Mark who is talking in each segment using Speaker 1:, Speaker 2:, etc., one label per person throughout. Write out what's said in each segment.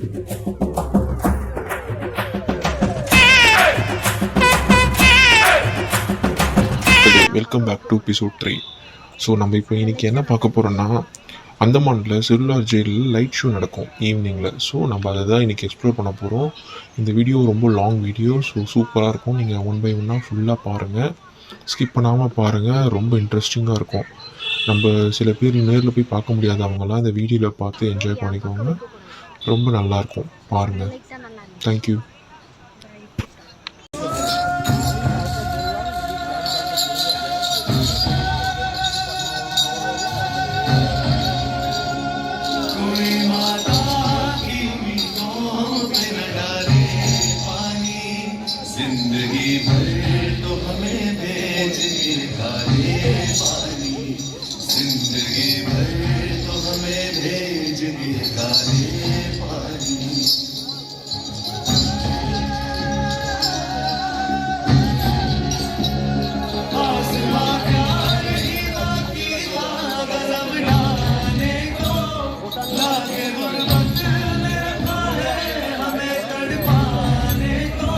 Speaker 1: Welcome back to episode 3. So நம்ம இப்போ இன்றைக்கி என்ன பார்க்க போகிறோன்னா, அந்தமானில் செல்லுலார் ஜெயிலில் லைட் ஷோ நடக்கும் ஈவினிங்கில். ஸோ நம்ம அதை தான் இன்றைக்கி எக்ஸ்ப்ளோர் பண்ண போகிறோம். இந்த வீடியோ ரொம்ப லாங் வீடியோ, ஸோ சூப்பராக இருக்கும். நீங்கள் ஒன் பை ஒன்னாக ஃபுல்லாக பாருங்கள், ஸ்கிப் பண்ணாமல் பாருங்கள். ரொம்ப இன்ட்ரெஸ்டிங்காக இருக்கும். நம்ம சில பேர் நேரில் போய் பார்க்க முடியாதவங்களாம் இந்த வீடியோவில் பார்த்து என்ஜாய் பண்ணிக்கோங்க. ரொம்ப நல்லாயிருக்கும், பாருங்கள். தேங்க்யூ.
Speaker 2: जिंदगी भर तो हमें भेज गिरता रे पानी, जिंदगी भर तो हमें भेज गिरता रे पानी। आसमां प्यार ही बाकी था गजब डालने को, लागे गुर्बत में रखा है हमें तड़पाने को।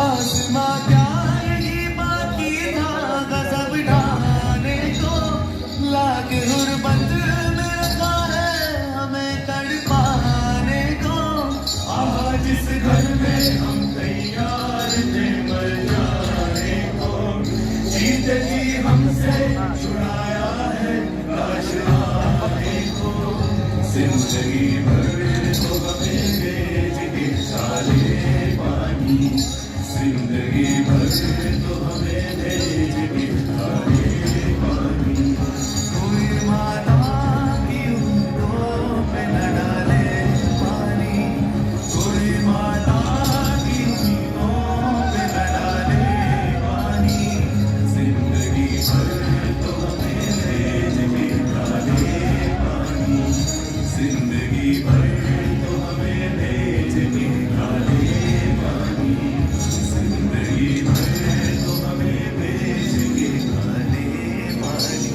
Speaker 2: आसमां प्यार ही बाकी था गजब ढाने को, लागे गुर्बत में रखा है हमें तड़पाने को। आज इस घर में हम तैयार थे मर जाने को, जीते जी हमसे छुड़ाया है लाश आने को। जिंदगी भर तो हमें भेज गिरता रे पानी, जिंदगी भर तो हमें भेज गिरता रे पानी। कोई माता की ऊँटों पे न डाले पानी, कोई माता की ऊँटों पे न डाले पानी। जिंदगी भर तो हमें भेज गिरता रे पानी, जिंदगी भर तो हमें भेज गिरता रे पानी, जिंदगी भर तो हमें भेज गिरता रे पानी।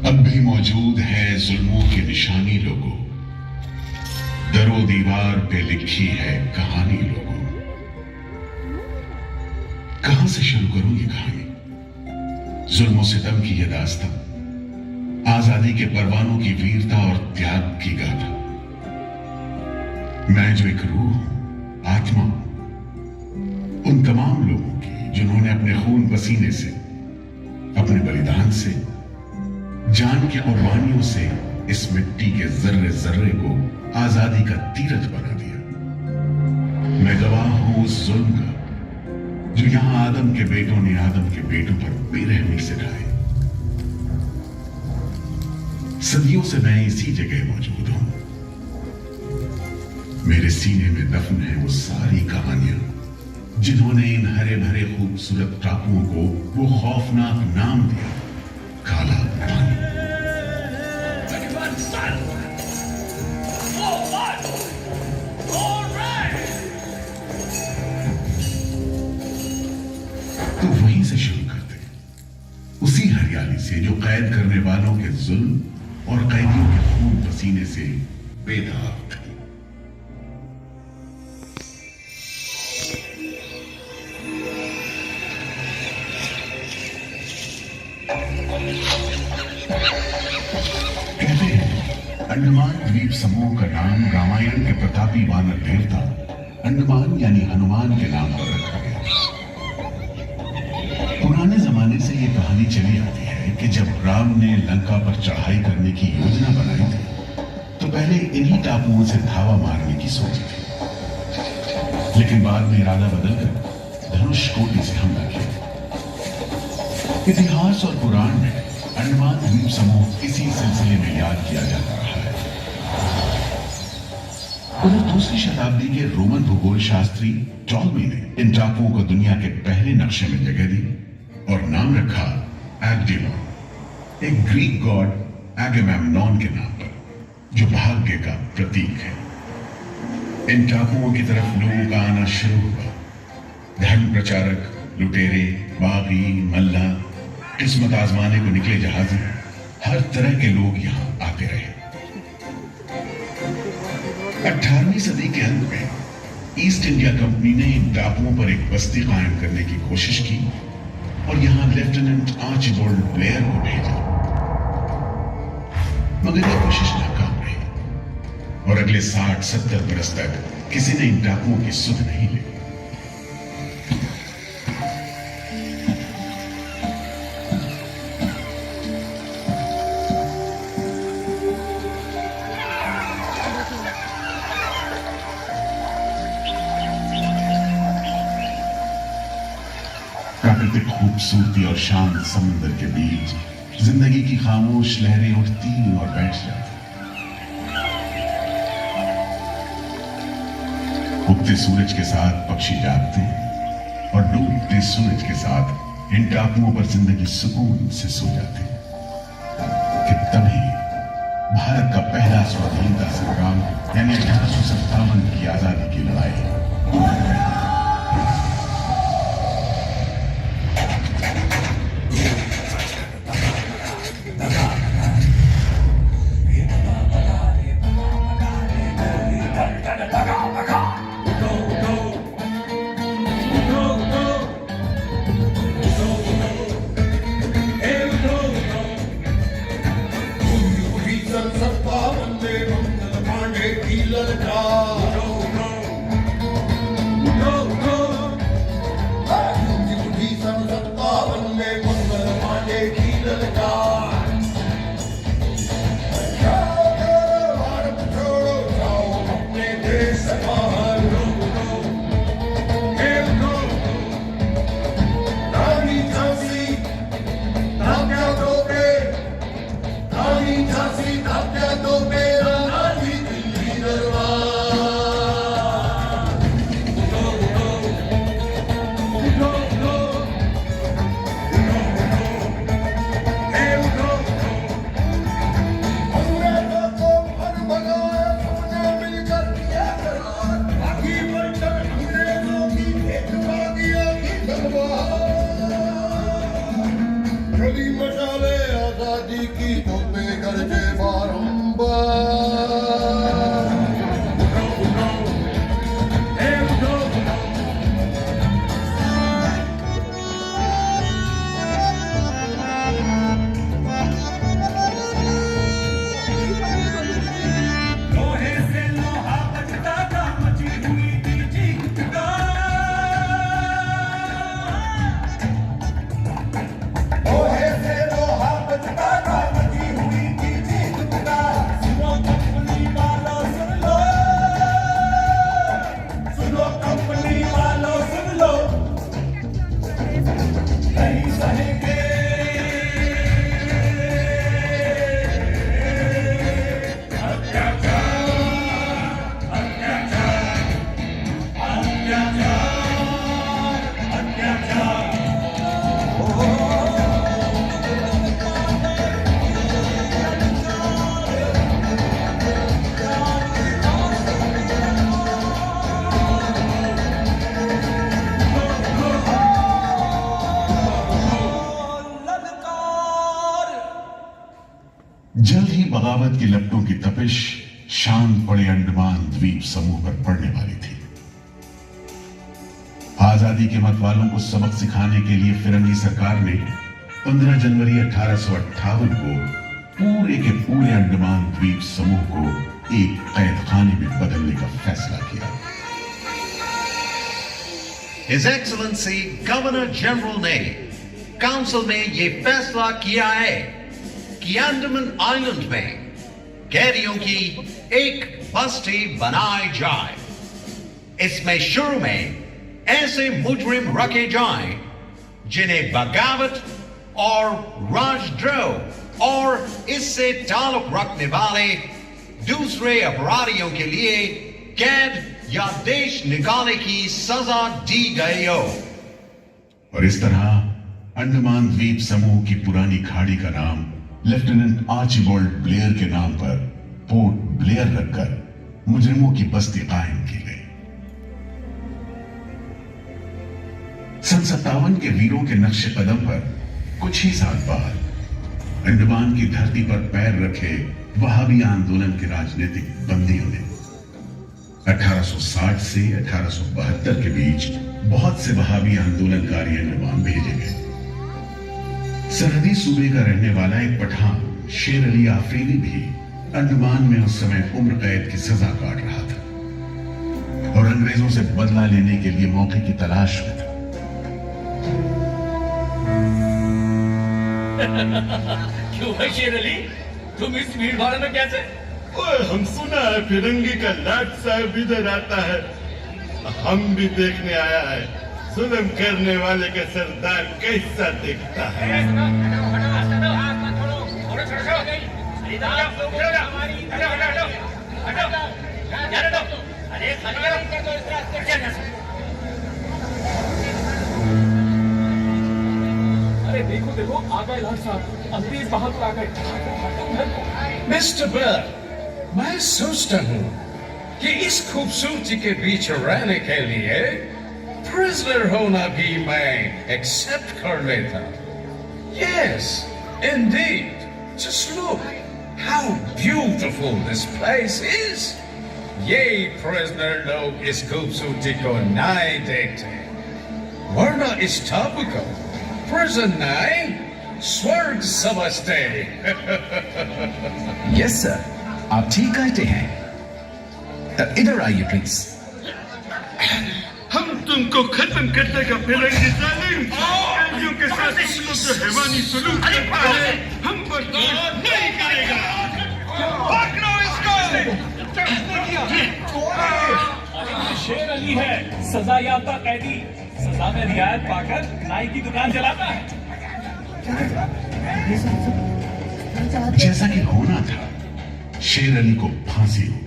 Speaker 3: अब भी मौजूद है जुल्मों की निशानी लोगों, दरो दीवार पे लिखी है कहानी लोगों। कहां से शुरू करूं ये कहानी? जुल्म सितम की ये दास्तां, आजादी के परवानों की वीरता और त्याग की गाथा। मैं जो एक रूह हूं, आत्मा हूं, उन तमाम लोगों की जिन्होंने अपने खून पसीने से, अपने बलिदान से, जान की कुर्बानियों से इस मिट्टी के जर्रे जर्रे को आजादी का तीरथ बना दिया। मैं गवाह हूं उस जुल्म का जो यहां आदम के बेटों ने आदम के बेटों पर बेरहमी से ढाए। सदियों से मैं इसी जगह मौजूद हूं। मेरे सीने में दफन है वो सारी कहानियां जिन्होंने इन हरे भरे खूबसूरत टापुओं को वो खौफनाक नाम दिया, काला पानी। तो वहीं से शुरू करते, उसी हरियाली से जो कैद करने वालों के जुल्म और कैदियों के खून पसीने से बेदाग थी। कहते हैं अंडमान द्वीप समूह का नाम रामायण के प्रतापी वानर देवता अंडमान यानी हनुमान के नाम पर रखा गया। पुराने जमाने से ये कहानी चली आती है कि जब राम ने लंका पर चढ़ाई करने की योजना बनाई थी तो पहले इन्हीं टापुओं से धावा मारने की सोची थी, लेकिन बाद में इरादा बदलकर धनुष कोटि से हमला किया। इतिहास और कुरान में अंडमान द्वीप समूह इसी सिलसिले में याद किया जाता रहा है। उधर दूसरी शताब्दी के रोमन भूगोल शास्त्री टॉलमी ने इन टापुओं को दुनिया के पहले नक्शे में जगह दी और नाम रखा एग्डेमोन, एक ग्रीक गॉड एगेमेम्नॉन के नाम पर, जो भाग्य का प्रतीक है। इन टापुओं की तरफ लोगों का आना शुरू हुआ। धर्म प्रचारक, लुटेरे, बागी, मल्ला, किस्मत आजमाने को निकले जहाजी, हर तरह के लोग यहां आते रहे। 18वीं सदी के अंत में ईस्ट इंडिया कंपनी ने इन टापुओं पर एक बस्ती कायम करने की कोशिश की और यहां लेफ्टिनेंट आर्चिबाल्ड ब्लेयर को भेजा, मगर यह कोशिश नाकाम रही और अगले 60-70 बरस तक किसी ने इन टापुओं की सुध नहीं ली। प्राकृतिक खूबसूरती और शांत समुद्र के बीच जिंदगी की खामोश लहरें उठती और बैठ जाती। उगते सूरज के साथ पक्षी जागते हैं और डूबते सूरज के साथ इन टापुओं पर जिंदगी सुकून से सो जाती है। कि तभी भारत का पहला स्वाधीनता संग्राम यानी 1857 की आजादी की लड़ाई जल्द ही बगावत की लपटों की तपिश शांत पड़े अंडमान द्वीप समूह पर पड़ने वाली थी। आजादी के मतवालों को सबक सिखाने के लिए फिरंगी सरकार ने 15 जनवरी 1858 को पूरे के पूरे अंडमान द्वीप समूह को एक कैद खाने में बदलने का फैसला किया।
Speaker 4: His Excellency गवर्नर जनरल ने काउंसिल में यह फैसला किया है कि अंडमान आइलैंड में कैदियों की एक बस्ती बनाई जाए। इसमें शुरू में ऐसे मुजरिम रखे जाएं जिन्हें बगावत और राजद्रोह और इससे ताल्लुक रखने वाले दूसरे अपराधियों के लिए कैद या देश निकालने की सजा दी गई हो।
Speaker 3: और इस तरह अंडमान द्वीप समूह की पुरानी खाड़ी का नाम लेफ्टिनेंट आर्चिबाल्ड ब्लेयर के नाम पर पोर्ट ब्लेयर रखकर मुजरिमों की बस्ती कायम की गई। सन 57 के वीरों के नक्शे कदम पर कुछ ही साल बाद अंडमान की धरती पर पैर रखे वहाबी आंदोलन के राजनीतिक बंदियों ने 1860 से 1872 के बीच बहुत से वहाबी आंदोलनकारी अंडमान भेजे गए। सरहदी सूबे का रहने वाला एक पठान शेर अली आफरीदी भी अंडमान में उस समय उम्र कैद की सजा काट रहा था और अंग्रेजों से बदला लेने के लिए मौके की तलाश में था।
Speaker 5: क्यों है शेर अली, तुम इस भीड़ भाड़ में कैसे?
Speaker 6: ओए, हम सुना है फिरंगी का लाट साहब इधर आता है, हम भी देखने आया है जुल्म करने वाले का सरदार कैसा दिखता है।
Speaker 5: अरे देखो देखो, आ गए लाट साहब, अंग्रेज बहादुर आ गए।
Speaker 7: मिस्टर बर्ड, मैं सोचता हूँ कि इस खूबसूरती के बीच रहने के लिए प्रिजनर होना भी मैं एक्सेप्ट कर लेता। Yes, indeed. Just look how beautiful this place is. ये प्रिजनर लोग इस खूबसूरती को नहीं देखते, वरना इस टापू को प्रिजन नहीं स्वर्ग समझते।
Speaker 8: यस सर, आप ठीक कहते हैं। इधर आइए प्लीज।
Speaker 6: हम तुमको खत्म करने का फिरंगी जालिम कैदियों के साथ जो हैवानी सलूक करता है हम बर्दाश्त नहीं करेगा। पकड़ो इसको।
Speaker 5: शेर अली है, सजा याफ्ता कैदी, सजा में रियायत पाकर नाई की दुकान चलाता है।
Speaker 3: जैसा कि होना था, शेर अली को फांसी हो गई।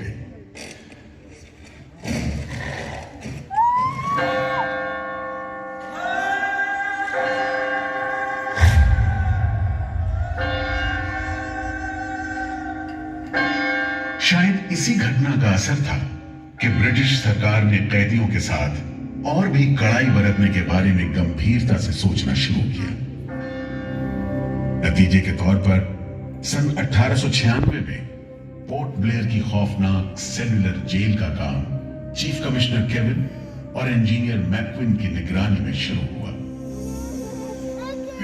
Speaker 3: शायद इसी घटना का असर था कि ब्रिटिश सरकार ने कैदियों के साथ और भी कड़ाई बरतने के बारे में गंभीरता से सोचना शुरू किया। नतीजे के तौर पर सन 1896 में पोर्ट ब्लेयर की खौफनाक सेलुलर जेल का काम चीफ कमिश्नर केविन और इंजीनियर मैक्विन की निगरानी में शुरू हुआ।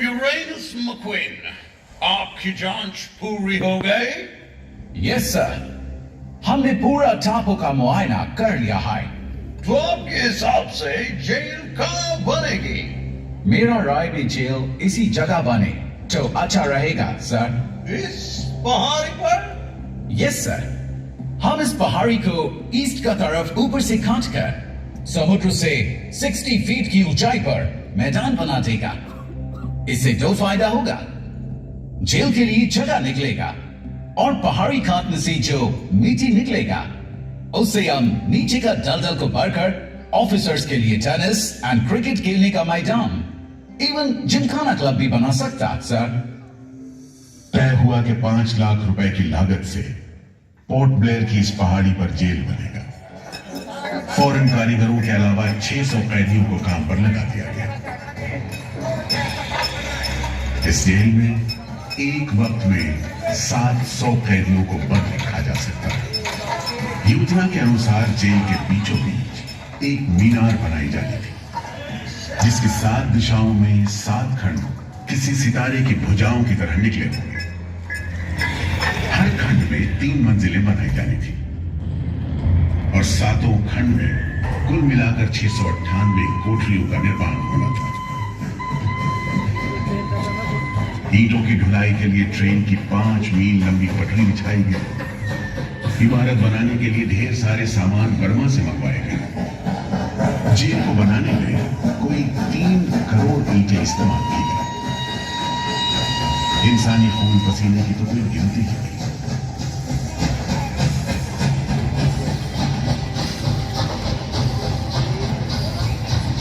Speaker 7: यूरेनस मैक्विन, आपकी जांच पूरी हो गई?
Speaker 8: यस सर, हमने पूरा टापू का मुआयना कर लिया है।
Speaker 7: तो आपके हिसाब से जेल कहाँ बनेगी?
Speaker 8: मेरा राय भी जेल इसी जगह बने तो अच्छा रहेगा सर।
Speaker 7: इस पहाड़ी पर?
Speaker 8: यस सर, हम इस पहाड़ी को ईस्ट का तरफ ऊपर से काट कर समुद्र से 60 फीट की ऊंचाई पर मैदान बना देगा। इससे दो फायदा होगा, जेल के लिए जगह निकलेगा और पहाड़ी काटने से जो मिट्टी निकलेगा उससे हम नीचे का दलदल को भरकर ऑफिसर्स के लिए टेनिस एंड क्रिकेट खेलने का मैदान, इवन जिमखाना क्लब भी बना सकता सर।
Speaker 3: तय हुआ कि 5 लाख रुपए की लागत से पोर्ट ब्लेयर की इस पहाड़ी पर जेल बनेगा। फौरन कारीगरों के अलावा 600 कैदियों को काम पर लगा दिया गया। इस जेल में एक वक्त में 700 कैदियों को बंद रखा जा सकता है। योजना के अनुसार जेल के बीचों बीच एक मीनार बनाई जानी थी, जिसकी 7 दिशाओं में 7 खंड किसी सितारे की भुजाओं की तरह निकले होंगे। हर खंड में 3 मंजिलें बनाई जानी थी और 7 खंड में कुल मिलाकर 698 कोठरियों का निर्माण होना था। ईंटों की ढुलाई के लिए ट्रेन की 5 मील लंबी पटरी बिछाई गई। इमारत बनाने के लिए ढेर सारे सामान बर्मा से मंगवाए गए। जेल को बनाने में कोई 3 करोड़ ईंटें इस्तेमाल की गई। इंसानी खून पसीने की तो कोई गिनती ही नहीं।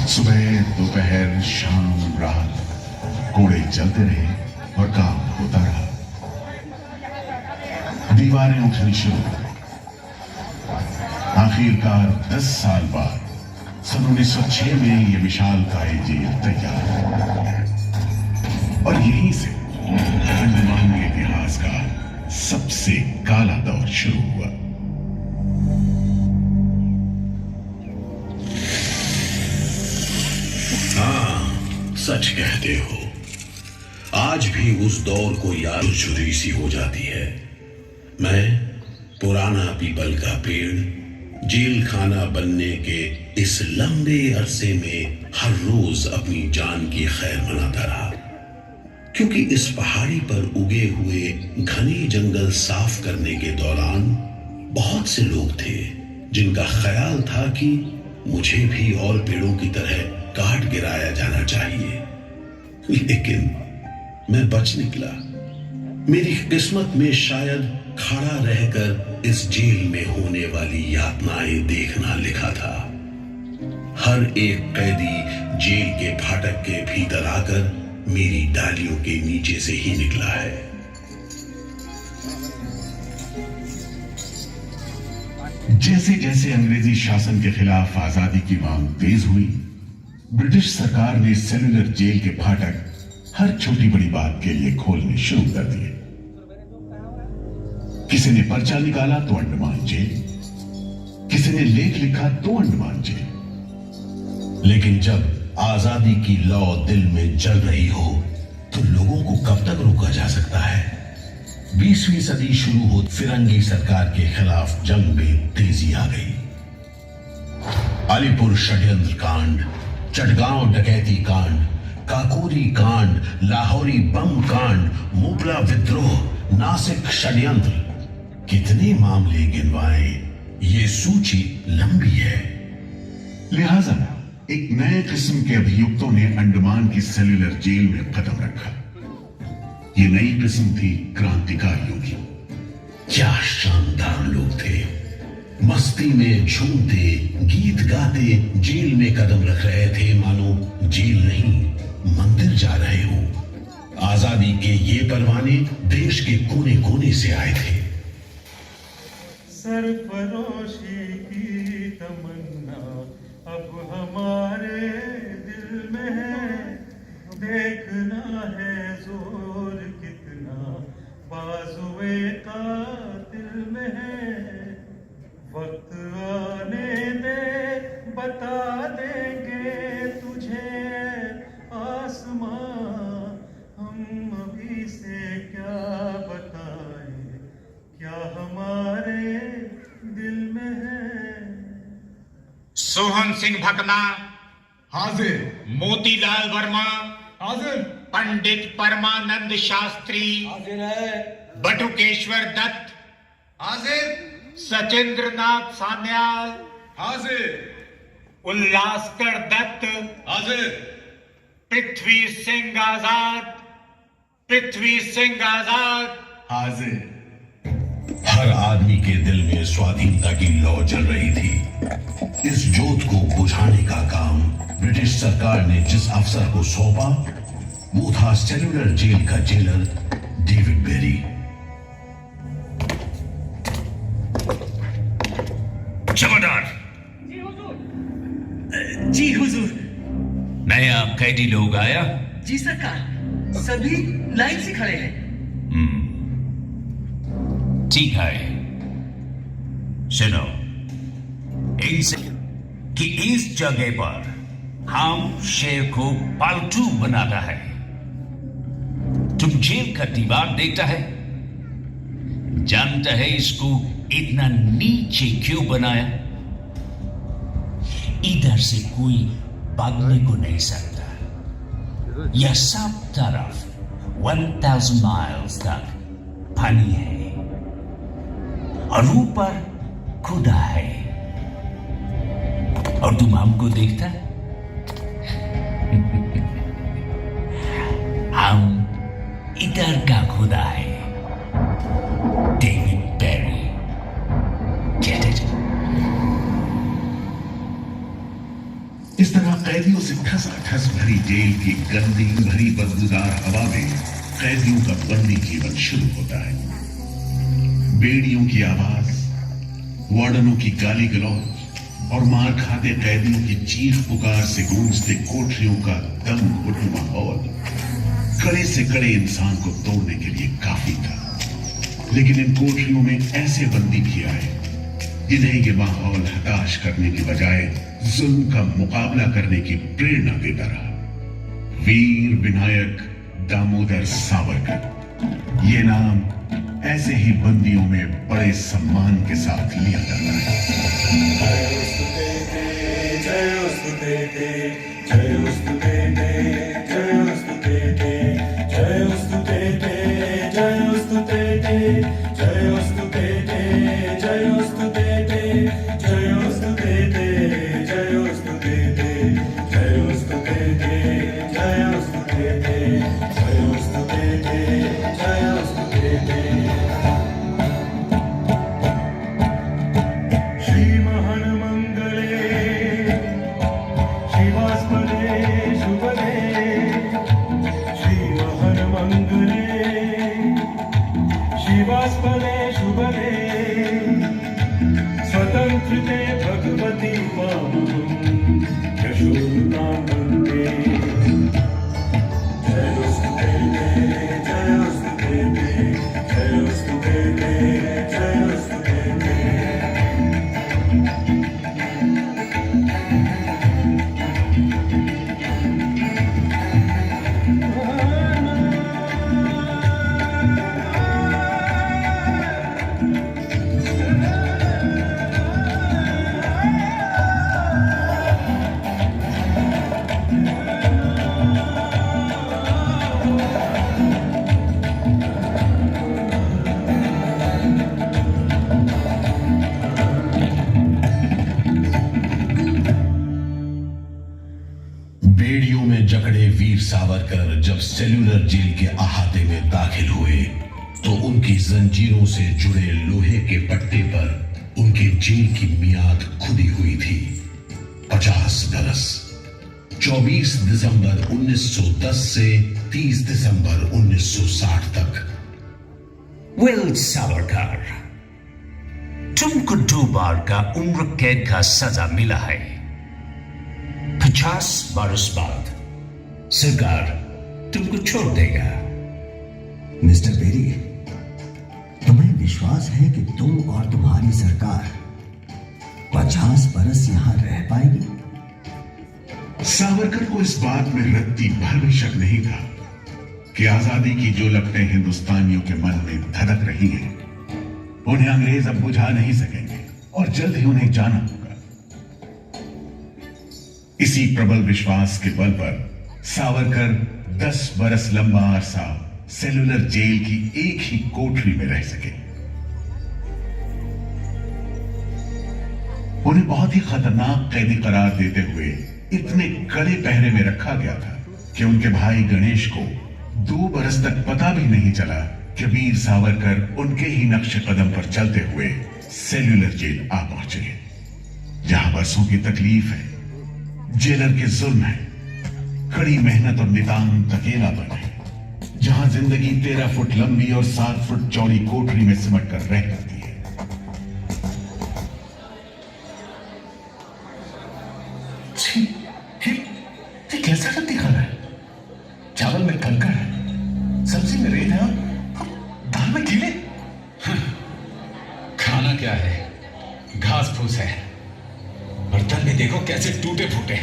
Speaker 3: सुबह दोपहर शाम रात कोड़े चलते रहे और काम होता रहा। दीवारें उठनी शुरू हो गई। आखिरकार 10 साल बाद सन 1906 में यह विशालकाय जेल तैयार हुआ और यहीं से अंडमान के इतिहास का सबसे काला दौर शुरू हुआ।
Speaker 9: हाँ, सच कहते हो। आज भी उस दौर को याद चुरी सी हो जाती है। मैं पुराना पीपल का पेड़ जेल खाना बनने के इस लंबे अरसे में हर रोज अपनी जान की खैर मनाता रहा, क्योंकि इस पहाड़ी पर उगे हुए घने जंगल साफ करने के दौरान बहुत से लोग थे जिनका ख्याल था कि मुझे भी और पेड़ों की तरह काट गिराया जाना चाहिए, लेकिन मैं बच निकला। मेरी किस्मत में शायद खड़ा रहकर इस जेल में होने वाली यातनाएं देखना लिखा था। हर एक कैदी जेल के फाटक के भीतर आकर मेरी डालियों के नीचे से ही निकला है।
Speaker 3: जैसे जैसे अंग्रेजी शासन के खिलाफ आजादी की मांग तेज हुई, ब्रिटिश सरकार ने सेलुलर जेल के फाटक हर छोटी बड़ी बात के लिए खोलने शुरू कर दिए। किसी ने पर्चा निकाला तो अंडमान जेल, किसी ने लेख लिखा तो अंडमान जेल।
Speaker 9: लेकिन जब आजादी की लौ दिल में जल रही हो तो लोगों को कब तक रोका जा सकता है? 20वीं सदी शुरू हो, फिरंगी सरकार के खिलाफ जंग में तेजी आ गई। अलीपुर षड्यंत्र कांड, चटगांव डकैती कांड, काकोरी कांड, लाहौरी बम कांड, मुबला विद्रोह, नासिक षड्यंत्र, कितने मामले गिनवाएं, ये सूची लंबी है।
Speaker 3: लिहाजा एक नए किस्म के अभियुक्तों ने अंडमान की सेल्युलर जेल में कदम रखा। ये नई किस्म थी क्रांतिकारियों की।
Speaker 9: क्या शानदार लोग थे। मस्ती में झूमते, गीत गाते जेल में कदम रख रहे थे, मानो जेल नहीं मंदिर जा रहे हो। आजादी के ये परवाने देश के कोने कोने से आए थे।
Speaker 6: सरफरोशी की तमन्ना अब हमारे दिल में है, देखना है जोर कितना बाजुए कातिल में है। वक्त आने दे, बता देंगे तुझे आसमां, हम अभी से क्या बताएं, क्या हमारे दिल में है।
Speaker 10: सोहन सिंह भकना
Speaker 6: हाजिर।
Speaker 10: मोतीलाल वर्मा
Speaker 6: हाजिर।
Speaker 10: पंडित परमानंद शास्त्री
Speaker 6: हाजिर है।
Speaker 10: बटुकेश्वर दत्त
Speaker 6: हाजिर।
Speaker 10: सचिंद्र नाथ सान्याल
Speaker 6: हाजिर।
Speaker 10: उल्लासकर दत्त
Speaker 6: हाजिर।
Speaker 10: पृथ्वी सिंह आजाद, पृथ्वी सिंह आजाद
Speaker 3: हाजिर।
Speaker 9: हर आदमी के दिल में स्वाधीनता की लौ जल रही थी। इस जोत को बुझाने का काम ब्रिटिश सरकार ने जिस अफसर को सौंपा वो था सेल्युलर जेल का जेलर डेविड बेरी।
Speaker 11: जमादार।
Speaker 2: जी हुजूर।
Speaker 11: नया कैदी लोग आया?
Speaker 2: जी सरकार, सभी लाइन से खड़े हैं।
Speaker 11: ठीक है, सुनो, इनसे कि इस जगह पर हम शेर को पालतू बनाता है। तुम जेल का दीवार देखता है, जानता है इसको इतना नीचे क्यों बनाया? इधर से कोई भागने को नहीं सकता। यह सब तरफ 1000 माइल्स तक पानी है और ऊपर खुदा है। और तुम हमको देखता हम इधर का खुदा है, डेविड पेरी। Get it?
Speaker 3: इस तरह कैदियों से ठसाठस भरी जेल की गंदी भरी बदबूदार हवा में कैदियों का बंदी जीवन शुरू होता है। बेड़ियों की आवाज, वार्डनों की गाली गलौज और मार खाते कैदियों की चीख पुकार से गूंजते कोठरियों का दम घुटू माहौल कड़े से कड़े इंसान को तोड़ने के लिए काफी था। लेकिन इन कोठरियों में ऐसे बंदी भी आए जिन्हें ये माहौल हताश करने की बजाय जुल्म का मुकाबला करने की प्रेरणा देता रहा। वीर विनायक दामोदर सावरकर, ये नाम ऐसे ही बंदियों में बड़े सम्मान के साथ लिया जाता
Speaker 6: स्वतंत्रते भगवती यशोदां वन्दे। जयोस्तु ते, जयोस्तु ते, जयोस्तु ते, जयोस्तु ते।
Speaker 9: बेड़ियों में जकड़े वीर सावरकर जब सेल्यूलर जेल के अहाते में दाखिल हुए तो उनकी जंजीरों से जुड़े लोहे के पट्टे पर उनके जेल की मियाद खुदी हुई थी 50 बरस। 24 दिसंबर 1910 से 30 दिसंबर 1960 तक।
Speaker 11: विल सावरकर, तुमको 2 बार का उम्र कैद का सजा मिला है। 50 बरस बाद सरकार तुमको छोड़ देगा।
Speaker 12: मिस्टर पेरी, तुम्हें विश्वास है कि तुम और तुम्हारी सरकार 50 बरस यहां रह पाएगी?
Speaker 3: सावरकर को इस बात में रत्ती भर भी शक नहीं था कि आजादी की जो लपटें हिंदुस्तानियों के मन में धधक रही हैं, उन्हें अंग्रेज अब बुझा नहीं सकेंगे और जल्द ही उन्हें जाना होगा। इसी प्रबल विश्वास के बल पर सावरकर 10 बरस लंबा अरसा सेल्यूलर जेल की एक ही कोठरी में रह सके। उन्हें बहुत ही खतरनाक कैदी करार देते हुए इतने कड़े पहरे में रखा गया था कि उनके भाई गणेश को 2 बरस तक पता भी नहीं चला कि वीर सावरकर उनके ही नक्शे कदम पर चलते हुए सेल्यूलर जेल आ पहुंचे, जहां बरसों की तकलीफ है, जेलर के जुल्म है, कड़ी मेहनत और नितांत अकेलापन है, जहां जिंदगी 13 फुट लंबी और 7 फुट चौड़ी कोठरी में सिमट कर रह जाती है।
Speaker 9: ये कैसा रत्ती खाना है? चावल में कंकड़ है, सब्जी में रेत है और दाल में कीड़े।
Speaker 5: खाना क्या है? घास फूस है। बर्तन में देखो कैसे टूटे फूटे,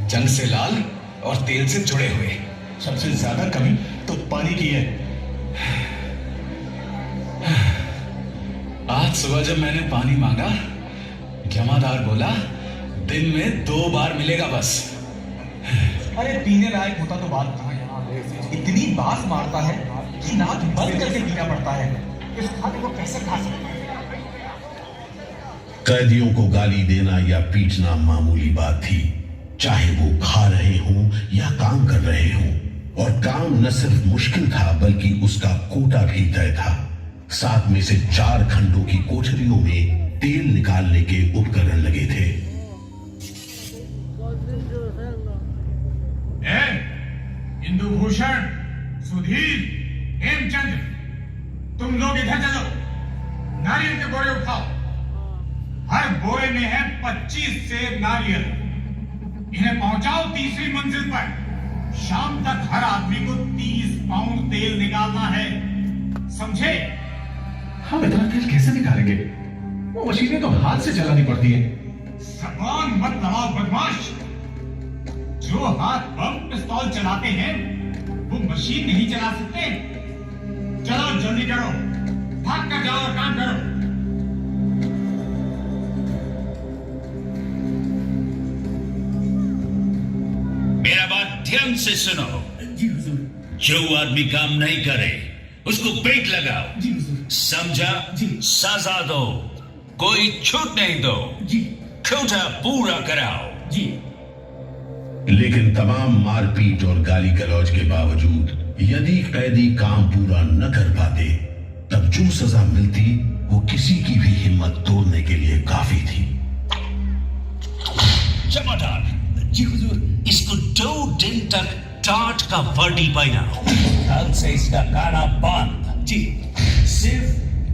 Speaker 5: जंग से लाल और तेल से जुड़े हुए।
Speaker 9: सबसे ज्यादा कमी तो पानी की है।
Speaker 5: आज सुबह जब मैंने पानी मांगा, जमादार बोला दिन में 2 बार मिलेगा बस।
Speaker 10: अरे पीने लायक होता तो बात कहाँ है? इतनी बास मारता है कि नाक बंद करके पीना पड़ता है। इस खाने को कैसे खा सकते हैं?
Speaker 9: कैदियों को गाली देना या पीटना मामूली बात थी, चाहे वो खा रहे हों या काम कर रहे हों।
Speaker 3: और काम न सिर्फ मुश्किल था बल्कि उसका कोटा भी तय था। 7 में से 4 खंडों की कोठरियों में तेल निकालने के उपकरण लगे थे।
Speaker 6: इंदु भूषण, सुधीर, हेमचंद्र, तुम लोग इधर चलो, नारियल के बोरे उठाओ। हर बोरे में है 25 सेब नारियल। इन्हें पहुंचाओ तीसरी मंजिल पर। शाम तक हर आदमी को 30 पाउंड तेल निकालना है, समझे?
Speaker 10: हम इतना तेल कैसे निकालेंगे? वो मशीनें तो हाथ से चलानी पड़ती है।
Speaker 6: जबान मत लड़ाओ बदमाश। जो हाथ बम पिस्तौल चलाते हैं वो मशीन नहीं चला सकते। चलो जल्दी करो, भाग कर जाओ और काम करो।
Speaker 11: मेरा बात ध्यान से सुनो। जो आदमी काम नहीं करे उसको पेट लगाओ, समझा? सजा दो, कोई छूट नहीं दो, कोटा पूरा कराओ।
Speaker 3: लेकिन तमाम मारपीट और गाली गलौज के बावजूद यदि कैदी काम पूरा न कर पाते तब जो सजा मिलती वो किसी की भी हिम्मत तोड़ने के लिए काफी थी।
Speaker 11: जमादार जी हुजूर, इसको 2 दिन तक टाट का वर्दी पहनाओ। कल से इसका खाना बंद। जी, सिर्फ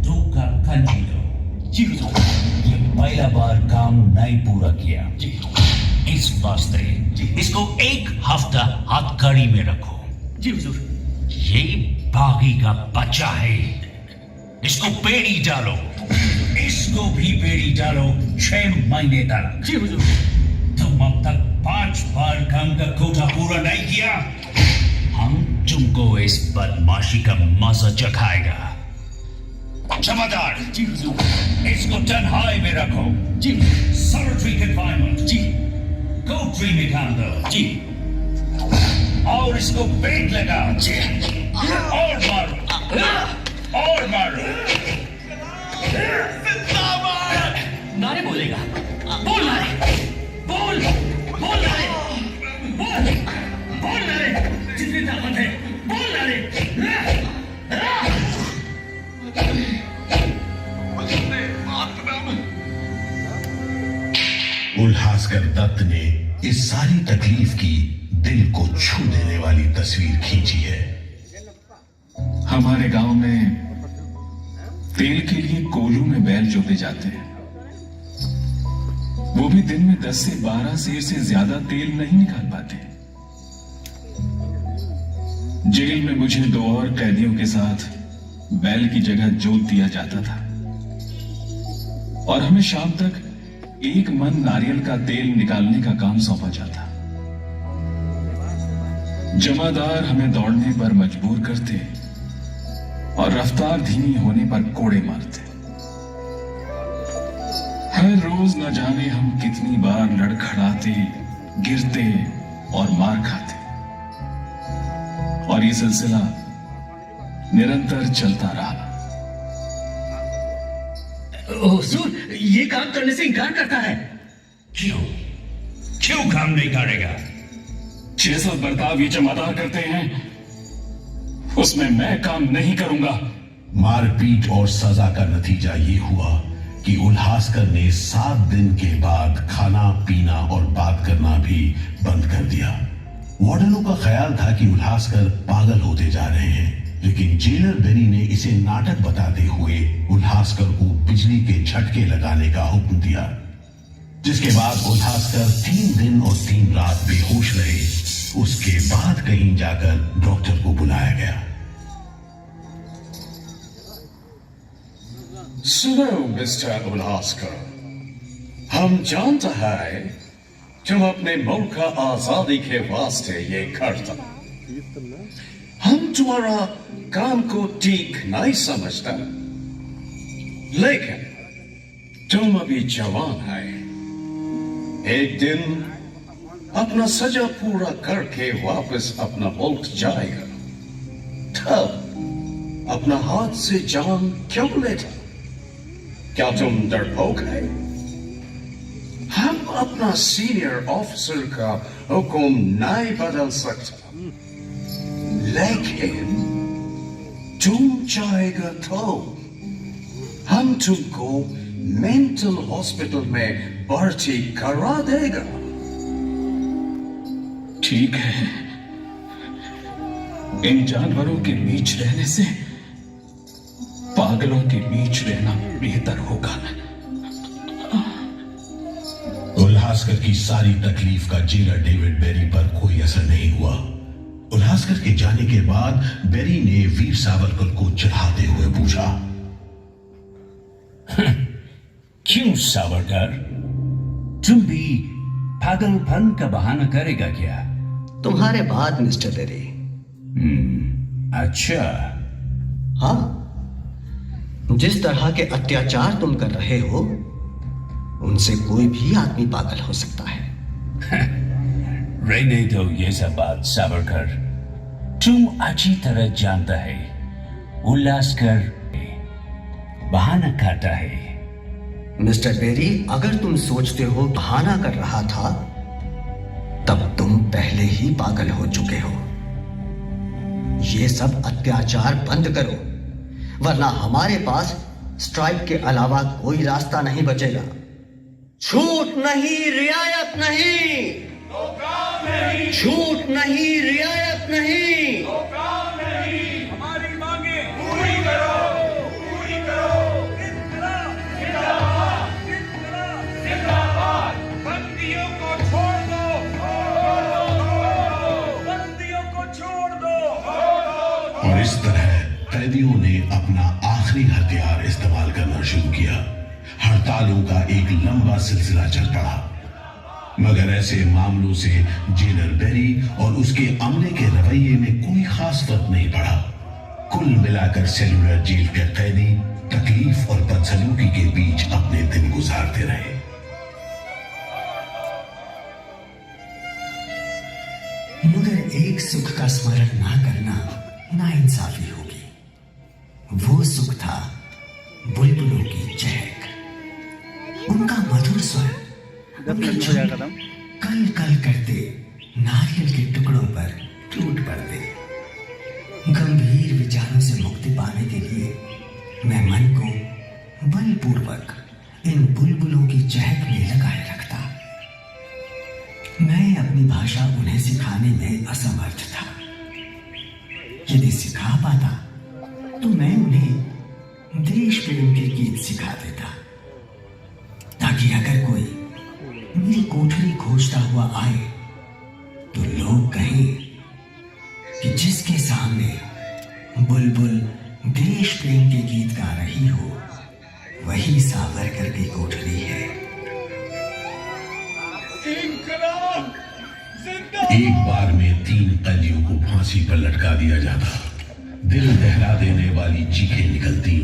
Speaker 11: 2 का कंजी दो। जी हुजूर, ये पहला बार काम नहीं पूरा किया जी, इस वास्ते इसको 1 हफ्ता हथकड़ी में रखो। जी हुजूर। ये बागी का बच्चा है, इसको बेड़ी डालो, इसको भी बेड़ी डालो 6 महीने तक। जी हुजूर। तुम अब तक 5 बार काम का कोटा पूरा नहीं किया, हम तुमको इस बदमाशी का मजा चखाएगा। जमादार जी हुजूर, इसको तन्हाई में रखो। जी। Solitary confinement. जी। कोठरी में काम दो। जी। और इसको पेट लगाओ। जी। और मारो, और मारो।
Speaker 2: नारे बोलेगा, बोल नारे, बोल बोल नारे, बोल बोल नारे, जितनी ताकत है बोल नारे।
Speaker 3: उल्हासकर दत्त ने इस सारी तकलीफ की दिल को छू देने वाली तस्वीर खींची है।
Speaker 5: हमारे गांव में तेल के लिए कोलू में बैल जोते जाते हैं, वो भी दिन में 10 से 12 सेर से ज्यादा तेल नहीं निकाल पाते। जेल में मुझे 2 और कैदियों के साथ बैल की जगह जोत दिया जाता था और हमें शाम तक 1 मन नारियल का तेल निकालने का काम सौंपा जाता। जमादार हमें दौड़ने पर मजबूर करते और रफ्तार धीमी होने पर कोड़े मारते। हर रोज न जाने हम कितनी बार लड़खड़ाते, गिरते और मार खाते, और ये सिलसिला निरंतर चलता रहा।
Speaker 2: हुजूर, ये काम करने से इनकार करता है।
Speaker 11: क्यों काम नहीं करेगा?
Speaker 5: जैसा बर्ताव ये जमादार करते हैं उसमें मैं काम नहीं करूंगा।
Speaker 3: मारपीट और सजा का नतीजा ये हुआ कि उल्हासकर ने 7 दिन के बाद खाना पीना और बात करना भी बंद कर दिया। वार्डनों का ख्याल था कि उल्हासकर पागल होते जा रहे हैं, लेकिन जेलर बेरी ने इसे नाटक बताते हुए उल्हासकर को बिजली के झटके लगाने का हुक्म दिया, जिसके बाद उल्हासकर 3 दिन और 3 रात बेहोश रहे। उसके बाद कहीं जाकर डॉक्टर को बुलाया गया।
Speaker 7: सुनो मिस्टर उल्हासकर, हम जानते हैं तुम अपने मुल्क का आजादी के वास्ते ये करता। हम तुम्हारा काम को ठीक नहीं समझता, लेकिन तुम अभी जवान है। एक दिन अपना सजा पूरा करके वापस अपना मुल्क जाएगा, तब अपना हाथ से जान क्यों लेता? क्या तुम डरपोक है? हम अपना सीनियर ऑफिसर का हुक्म नहीं बदल सकता। लेकिन तुम चाहेगा तो हम तुमको मेंटल हॉस्पिटल में भर्ती करा देगा।
Speaker 5: ठीक है, इन जानवरों के बीच रहने से पागलों के बीच रहना बेहतर होगा।
Speaker 9: उल्हासकर की सारी तकलीफ का जेलर डेविड बेरी पर कोई असर नहीं हुआ। उल्हासकर के जाने के बाद बेरी ने वीर सावरकर को चिढ़ाते हुए पूछा,
Speaker 11: क्यों सावरकर, तुम भी पागलपन का बहाना करेगा क्या?
Speaker 12: तुम्हारे बाद मिस्टर बेरी।
Speaker 11: अच्छा।
Speaker 12: हाँ, जिस तरह के अत्याचार तुम कर रहे हो उनसे कोई भी आदमी पागल हो सकता है।
Speaker 11: रहने दो ये सब बात सावरकर, तुम अच्छी तरह जानता है उल्लासकर बहाना काटा है।
Speaker 12: मिस्टर बेरी, अगर तुम सोचते हो बहाना कर रहा था तब तुम पहले ही पागल हो चुके हो। ये सब अत्याचार बंद करो, वरना हमारे पास स्ट्राइक के अलावा कोई रास्ता नहीं बचेगा। छूट नहीं, रियायत नहीं, छूट नहीं, रियायत नहीं।
Speaker 6: हमारी मांगे पूरी करो, पूरी करो। जिंदाबाद, बंदियों को छोड़ दो, बंदियों को छोड़ दो।
Speaker 9: और इस तरह कैदियों ने अपना आखिरी हथियार इस्तेमाल करना शुरू किया। हड़तालों का एक लंबा सिलसिला चल पड़ा, मगर ऐसे मामलों से जेलर बेरी और उसके अमले के रवैये में कोई खास फर्क नहीं पड़ा। कुल मिलाकर सेलुलर जेल के कैदी तकलीफ और बदसलूकी के बीच अपने दिन गुजारते रहे।
Speaker 12: मगर एक सुख का स्मरण ना करना नाइंसाफी होगी। वो सुख था बुलबुलों की चहक, उनका मधुर स्वर, कल कल करते नारियल के टुकड़ों पर टूट पड़ते। गंभीर विचारों से मुक्ति पाने के लिए मैं मन को बलपूर्वक इन बुलबुलों की चहक में लगाए रखता। मैं अपनी भाषा उन्हें सिखाने में असमर्थ था। यदि सिखा पाता तो मैं उन्हें देश प्रेम के गीत सिखा देता, ताकि अगर कोई मेरी कोठरी खोजता हुआ आए तो लोग कहें कि जिसके सामने बुलबुल देश प्रेम के गीत गा रही हो वही सावरकर की कोठरी है।
Speaker 9: एक बार में 3 कैदियों को फांसी पर लटका दिया जाता। दिल दहला देने वाली चीखें निकलती,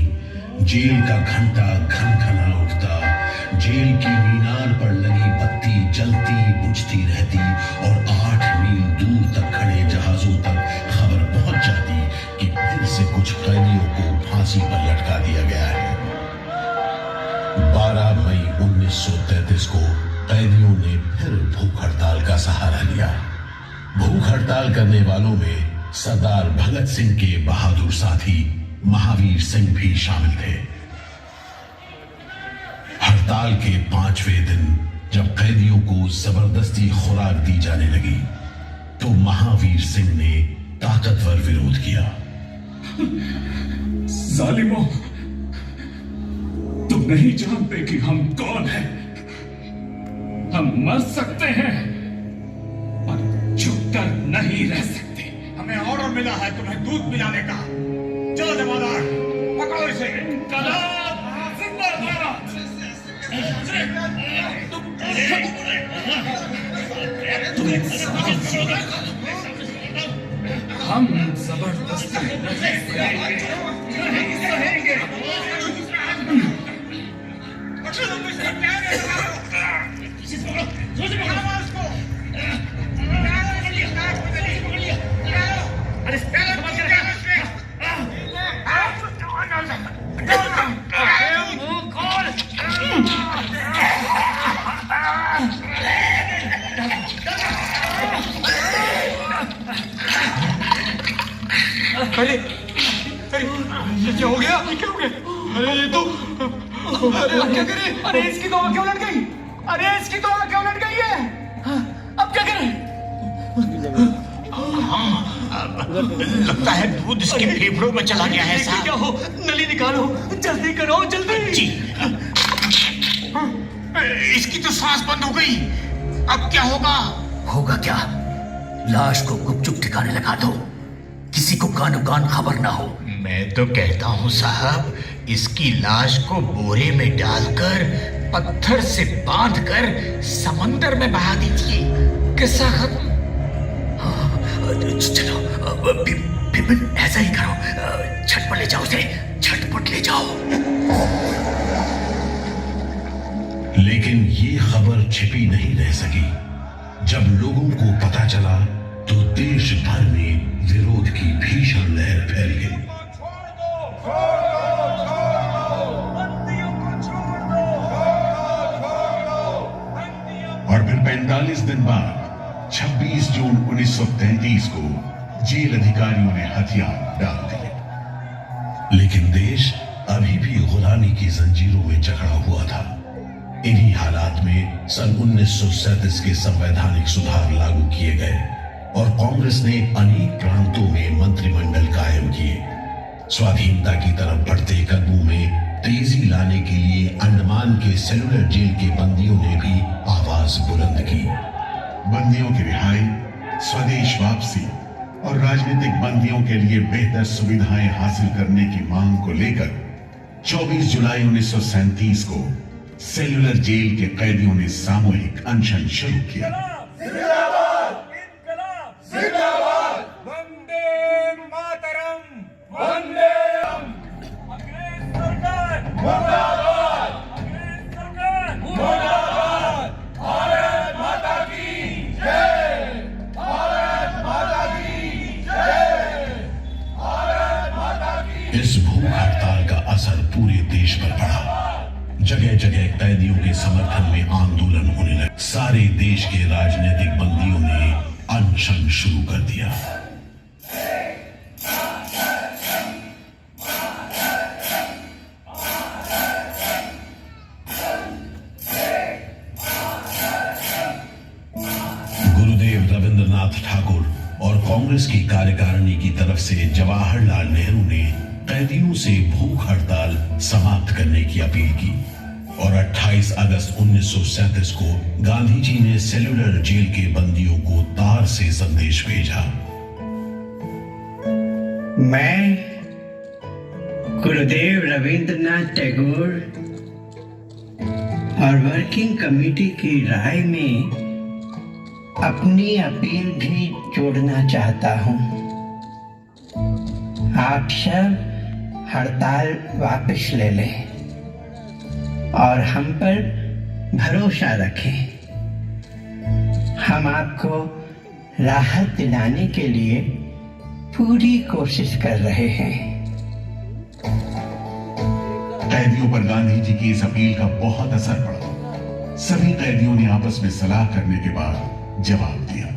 Speaker 9: जेल का घंटा खनखना उठता, जेल की मीनार पर लगी बत्ती जलती बुझती रहती और 8 मील दूर तक खड़े जहाजों तक खबर पहुंच जाती कि फिर से कुछ कैदियों को फांसी पर लटका दिया गया है। 12 मई 1933 को कैदियों ने फिर भूख हड़ताल का सहारा लिया। भूख हड़ताल करने वालों में सरदार भगत सिंह के बहादुर साथी महावीर सिंह भी शामिल थे। हड़ताल के 5वें दिन जब कैदियों को जबरदस्ती खुराक दी जाने लगी तो महावीर सिंह ने ताकतवर विरोध किया।
Speaker 5: जालिमों, तुम नहीं जानते कि हम कौन हैं। हम मर सकते हैं पर झुककर नहीं रह सकते।
Speaker 6: हमें ऑर्डर मिला है तुम्हें दूध पिलाने का। चलो जमादार, पकड़ो इसे।
Speaker 2: इंकलाब जिंदाबाद।
Speaker 5: हम जबरदस्ती नहीं सहेंगे।
Speaker 6: अरे अरे ये क्या हो गया? क्या हो गया? अरे ये तो अरे अब क्या करें? अरे इसकी तो आँख क्यों लट गई? अरे इसकी तो आँख क्यों लट गई है? अब क्या करें?
Speaker 11: लगता है दूध इसके फेफड़ों में चला गया है साहब।
Speaker 6: क्या हो? नली निकालो, जल्दी करो, जल्दी।
Speaker 11: जी।
Speaker 6: इसकी तो सांस बंद हो गई। अब क्या होगा?
Speaker 11: होगा क्या? लाश को गुपचुप ठिकाने लगा दो, किसी को कानो कान खबर ना हो। मैं तो कहता हूँ साहब, इसकी लाश को बोरे में डालकर पत्थर से बांधकर समंदर में बहा दीजिए। किस्सा खत्म। चलो बिपिन, ऐसा ही करो, झटपट ले जाओ उसे, झटपट ले जाओ।
Speaker 9: लेकिन ये खबर छिपी नहीं रह सकी। जब लोगों को पता चला तो देश भर में विरोध की भीषण लहर फैल गई। और फिर 45 दिन बाद 26 जून 1933 को जेल अधिकारियों ने हथियार डाल दिए। लेकिन देश अभी भी गुलामी की जंजीरों में जकड़ा हुआ था। इन्हीं हालात में सन 1937 के संवैधानिक सुधार लागू किए गए और कांग्रेस ने अनेक प्रांतों में मंत्रिमंडल कायम किए। स्वाधीनता की तरफ बढ़ते कदमों में तेजी लाने के लिए अंडमान के सेलुलर जेल के बंदियों ने भी आवाज बुलंद की। बंदियों की रिहाई, स्वदेश वापसी और राजनीतिक बंदियों के लिए बेहतर सुविधाएं हासिल करने की मांग को लेकर 24 जुलाई 1937 को सेलुलर जेल के कैदियों ने सामूहिक अनशन शुरू किया।
Speaker 6: वंदे मातरम, वंदे अंग्रेज सरकार मुर्दाबाद, अंग्रेज सरकार मुर्दाबाद, भारत माता की जय, भारत माता की जय, भारत माता की।
Speaker 9: इस भूख हड़ताल का असर पूरे देश पर पड़ा। जगह जगह कैदियों के समर्थन में आंदोलन होने लगे। सारे देश के राजनीतिक बंदियों ने अनशन शुरू कर दिया। गुरुदेव रविंद्रनाथ ठाकुर और कांग्रेस की कार्यकारिणी की तरफ से जवाहरलाल नेहरू ने कैदियों से भूख हड़ताल समाप्त करने की अपील की और 28 अगस्त 1937 को गांधी जी ने सेलुलर जेल के बंदियों को तार से संदेश भेजा।
Speaker 12: मैं गुरुदेव रविंद्रनाथ टैगोर और वर्किंग कमेटी की राय में अपनी अपील भी जोड़ना चाहता हूं। आप सब हड़ताल वापस ले लें और हम पर भरोसा रखें। हम आपको राहत दिलाने के लिए पूरी कोशिश कर रहे हैं।
Speaker 3: कैदियों पर गांधी जी की इस अपील का बहुत असर पड़ा। सभी कैदियों ने आपस में सलाह करने के बाद जवाब दिया।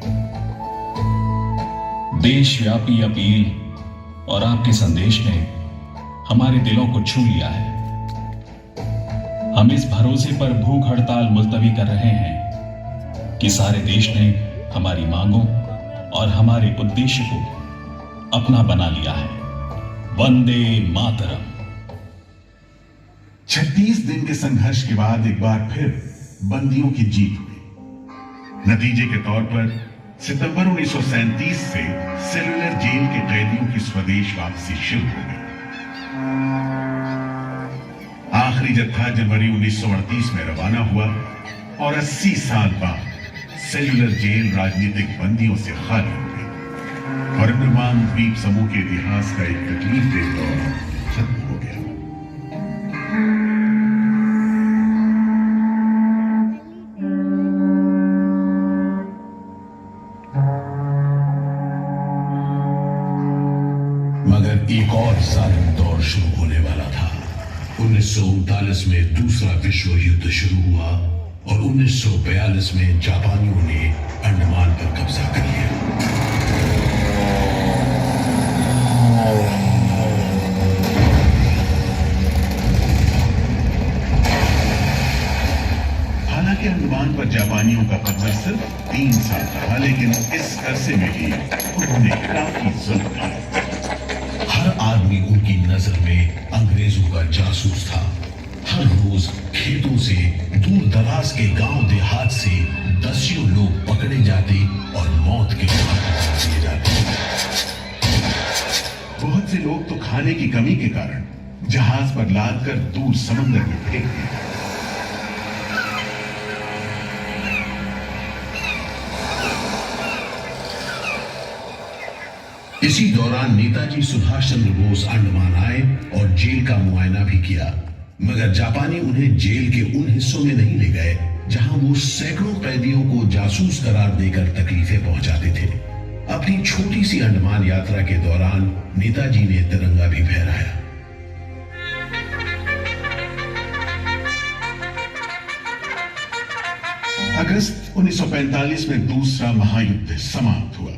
Speaker 5: देशव्यापी अपील और आपके संदेश ने हमारे दिलों को छू लिया है। हम इस भरोसे पर भूख हड़ताल मुलतवी कर रहे हैं कि सारे देश ने हमारी मांगों और हमारे उद्देश्य को अपना बना लिया है। वंदे मातरम।
Speaker 3: 36 दिन के संघर्ष के बाद एक बार फिर बंदियों की जीत हुई। नतीजे के तौर पर सितंबर 1937 से सेलुलर जेल के कैदियों की स्वदेश वापसी शुरू हो गई। आखिरी जत्था जनवरी 1938 में रवाना हुआ और 80 साल बाद सेलुलर जेल राजनीतिक बंदियों से खाली हो गई और अंडमान द्वीप समूह के इतिहास का एक तकलीफदेह दौर खत्म हो गया। मगर एक और जालिम दौर शुरू होने वाला था। 1939 में दूसरा विश्व युद्ध शुरू हुआ और 1942 में जापानियों ने अंडमान पर कब्जा कर लिया। जापानियों का कब्जा सिर्फ 3 साल रहा, लेकिन इस अरसे में भी उन्होंने काफी जुल्म किया।
Speaker 9: हर आदमी उनकी नजर में अंग्रेजों का जासूस था। हर रोज खेतों से, दूर दराज के गांव देहात से दसियों लोग पकड़े जाते और मौत के घाट उतार दिए जाते।
Speaker 3: बहुत से लोग तो खाने की कमी के कारण जहाज पर लाद कर दूर समंदर में फेंक दिए।
Speaker 9: इसी दौरान नेताजी सुभाष चंद्र बोस अंडमान आए और जेल का मुआयना भी किया, मगर जापानी उन्हें जेल के उन हिस्सों में नहीं ले गए जहां वो सैकड़ों कैदियों को जासूस करार देकर तकलीफें पहुंचाते थे। अपनी छोटी सी अंडमान यात्रा के दौरान नेताजी ने तिरंगा भी फहराया।
Speaker 3: अगस्त 1945 में दूसरा महायुद्ध समाप्त हुआ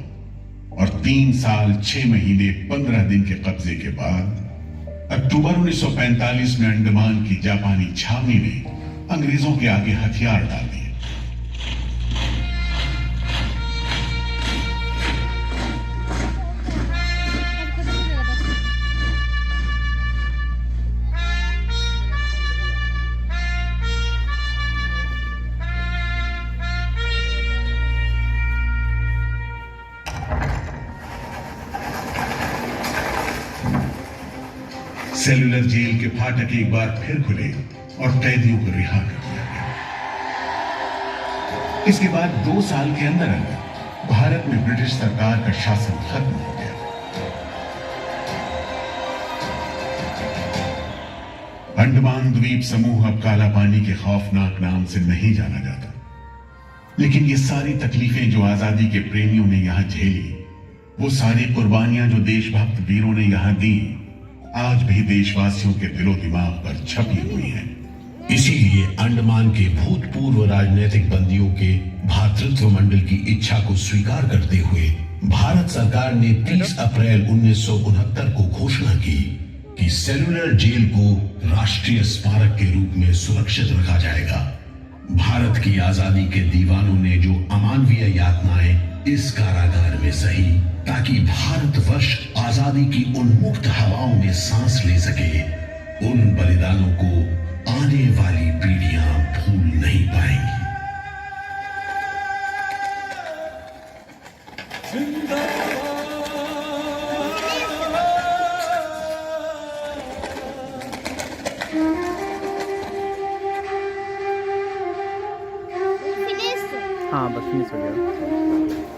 Speaker 3: और 3 साल 6 महीने 15 दिन के कब्जे के बाद अक्टूबर 1945 में अंडमान की जापानी छावनी ने अंग्रेजों के आगे हथियार डाल दिए। सेलुलर जेल के फाटक एक बार फिर खुले और कैदियों को रिहा कर दिया गया। इसके बाद 2 साल के अंदर अंदर भारत में ब्रिटिश सरकार का शासन खत्म हो गया। अंडमान द्वीप समूह अब काला पानी के खौफनाक नाम से नहीं जाना जाता, लेकिन ये सारी तकलीफें जो आजादी के प्रेमियों ने यहां झेली, वो सारी कुर्बानियां जो देशभक्त वीरों ने यहां दी, आज भी देशवासियों के दिलो दिमाग पर छपी हुई है।
Speaker 9: इसीलिए अंडमान के भूतपूर्व राजनीतिक बंदियों के भातृत्व मंडल की इच्छा को स्वीकार करते हुए भारत सरकार ने 30 अप्रैल 1969 को घोषणा की कि सेलुलर जेल को राष्ट्रीय स्मारक के रूप में सुरक्षित रखा जाएगा। भारत की आजादी के दीवानों ने जो अमानवीय यातनाएं इस कारागार में सही, ताकि भारतवर्ष आजादी की उन मुक्त हवाओं में सांस ले सके, उन बलिदानों को आने वाली पीढ़ियां भूल नहीं पाएंगी।
Speaker 13: हाँ बस फिनिश हो गया।